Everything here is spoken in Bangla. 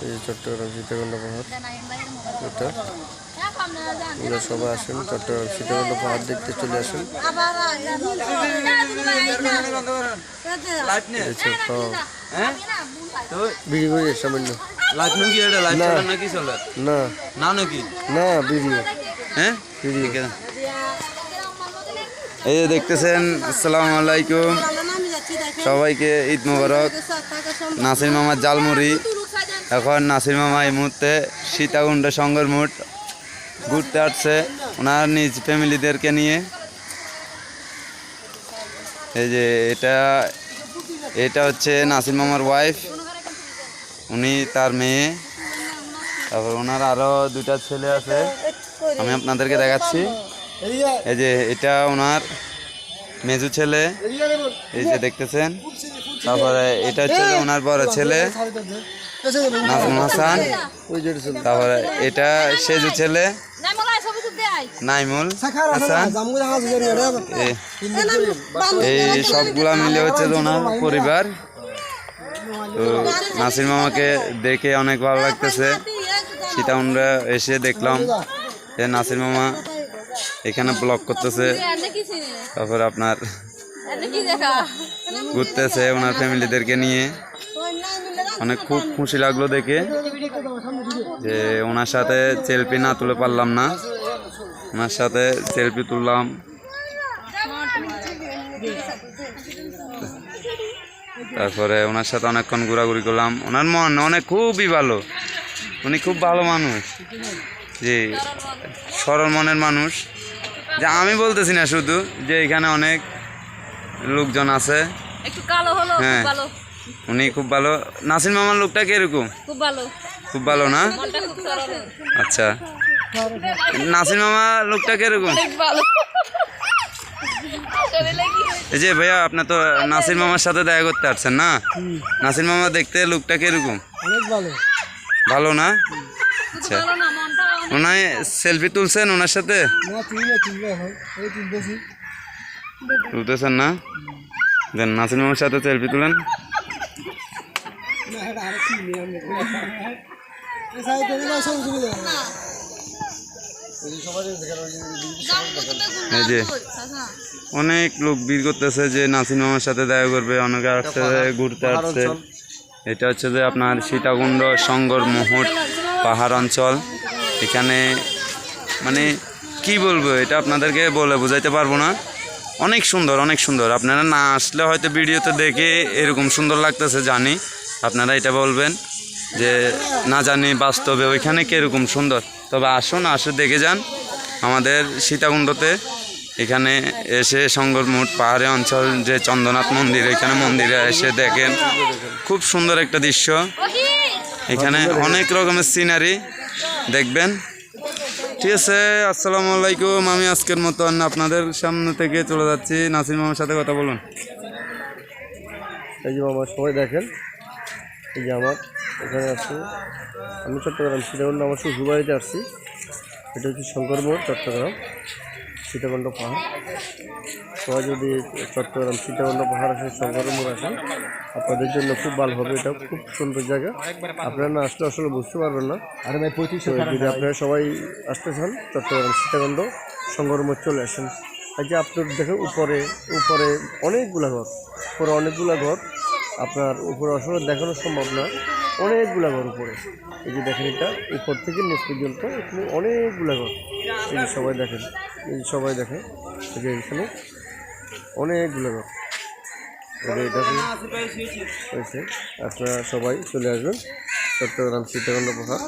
এই চট্টগ্রাম সীতাকুণ্ড পাহাড় এটা সবাই আসেন চট্টগ্রাম সীতাকুণ্ড পাহাড় দেখতে চলে আসেন। বিড়ি করে সামান্য না ভিডিও হ্যাঁ এই যে দেখতেছেন। আসসালামু আলাইকুম, সবাইকে ঈদ মোবারক। নাসির মামার জালমুড়ি। এখন নাসির মামা এই মুহূর্তে সীতাকুণ্ড সংঘর মোট ঘুরতে আসছে ওনার নিজ ফ্যামিলিদেরকে নিয়ে। এই যে এটা হচ্ছে নাসির মামার ওয়াইফ, উনি তার মেয়ে, তারপর ওনার আরও দুটা ছেলে আছে, আমি আপনাদেরকে দেখাচ্ছি। এই যে এটা ওনার মেজু ছেলে, এই যে দেখতেছেন। তারপরে এটা হচ্ছে ওনার বড় ছেলে নাজমুল হাসান। তারপরে এটা সেজু ছেলে নাইমুল হাসান। এই সবগুলা মিলে হচ্ছে ওনার পরিবার। তো নাসির মামাকে দেখে অনেক ভালো লাগতেছে। সীতাকুণ্ডে এসে দেখলাম যে নাসির মামা এখানে ব্লগ করতেছে, তারপর আপনার ঘুরতেছে ওনার ফ্যামিলিদেরকে নিয়ে। অনেক খুব খুশি লাগলো দেখে যে ওনার সাথে সেলফি না তুলে পারলাম না, ওনার সাথে সেলফি তুললাম। তারপরে ওনার সাথে অনেকক্ষণ ঘোরাঘুরি করলাম। ওনার মন অনেক খুবই ভালো, উনি খুব ভালো মানুষ, যে সরল মনের মানুষ। যে আমি বলতেছি না শুধু, যে এখানে অনেক লোকজন আছে। হ্যাঁ, উনি খুব ভালো। নাসির মামার লোকটা কিরকম? খুব ভালো না? আচ্ছা, নাসির মামা লোকটা কিরকম? এই যে ভাইয়া, আপনি তো নাসির মামার সাথে দেখা করতে আসছেন না? নাসির মামা দেখতে লোকটা কিরকম? ভালো না? আচ্ছা, ওনায় সেলফি তুলছেন ওনার সাথে? তুলতেছেন না? দেন নাসির মামার সাথে সেলফি তুলেন। এই যে অনেক লোক ভিড় করতেছে যে নাসির মামার সাথে দেখা করবে, অনেকে আসছে ঘুরতে আসছে। এটা হচ্ছে যে আপনার সীতাকুণ্ড সংঘর মোহট পাহাড় অঞ্চল। এখানে মানে কি বলবো, এটা আপনাদেরকে বলে বোঝাইতে পারবো না। অনেক সুন্দর, অনেক সুন্দর। আপনারা না আসলে হয়তো ভিডিওতে দেখে এরকম সুন্দর লাগতেছে জানি, আপনারা এটা বলবেন যে না জানি বাস্তবে ওইখানে কীরকম সুন্দর। তবে আসুন, আসে দেখে যান আমাদের সীতাকুণ্ডতে। এখানে এসে সংঘর মোট পাহাড়ি অঞ্চল যে চন্দ্রনাথ মন্দির, এখানে মন্দিরে এসে দেখেন খুব সুন্দর একটা দৃশ্য। এখানে অনেক রকমের সিনারি দেখবেন। ঠিক আছে, আসসালামু আলাইকুম। আমি আজকের মতন আপনাদের সামনে থেকে চলে যাচ্ছি। নাসির মামার সাথে কথা বলুন। এই যে মামা সবাই দেখেন, এই যে আমার এখানে আসছি, আমি চট্টগ্রাম সীতাকুণ্ড আমার শ্বশুরবাড়িতে আসছি। এটা হচ্ছে শঙ্কর মোড়, চট্টগ্রাম সীতাকুণ্ড পাহাড়। সবাই যদি চট্টগ্রাম সীতাকুণ্ড পাহাড় আসেন, শঙ্কর মোড় আসেন, আপনাদের জন্য খুব ভালো হবে। এটা খুব সুন্দর জায়গা, আপনারা না আসলে আসলে বুঝতে পারবেন না। যদি আপনারা সবাই আসতে চান, চট্টগ্রাম সীতাকুণ্ড শঙ্কর মোড় চলে আসেন। এই যে আপনার দেখেন উপরে উপরে অনেকগুলা ঘর, উপরে অনেকগুলা ঘর। আপনার উপরে আসলে দেখানো সম্ভব না, অনেকগুলা ঘর উপরে। এই যে দেখেন, এটা উপর থেকে নিচ পর্যন্ত এখানে অনেকগুলা ঘর। এই যে সবাই দেখেন, এই যে সবাই দেখেন, এই যে এখানে অনেকগুলো ঘর। এটা হয়েছে, আপনারা সবাই চলে আসবেন চট্টগ্রাম সীতাকুণ্ড পাহাড়।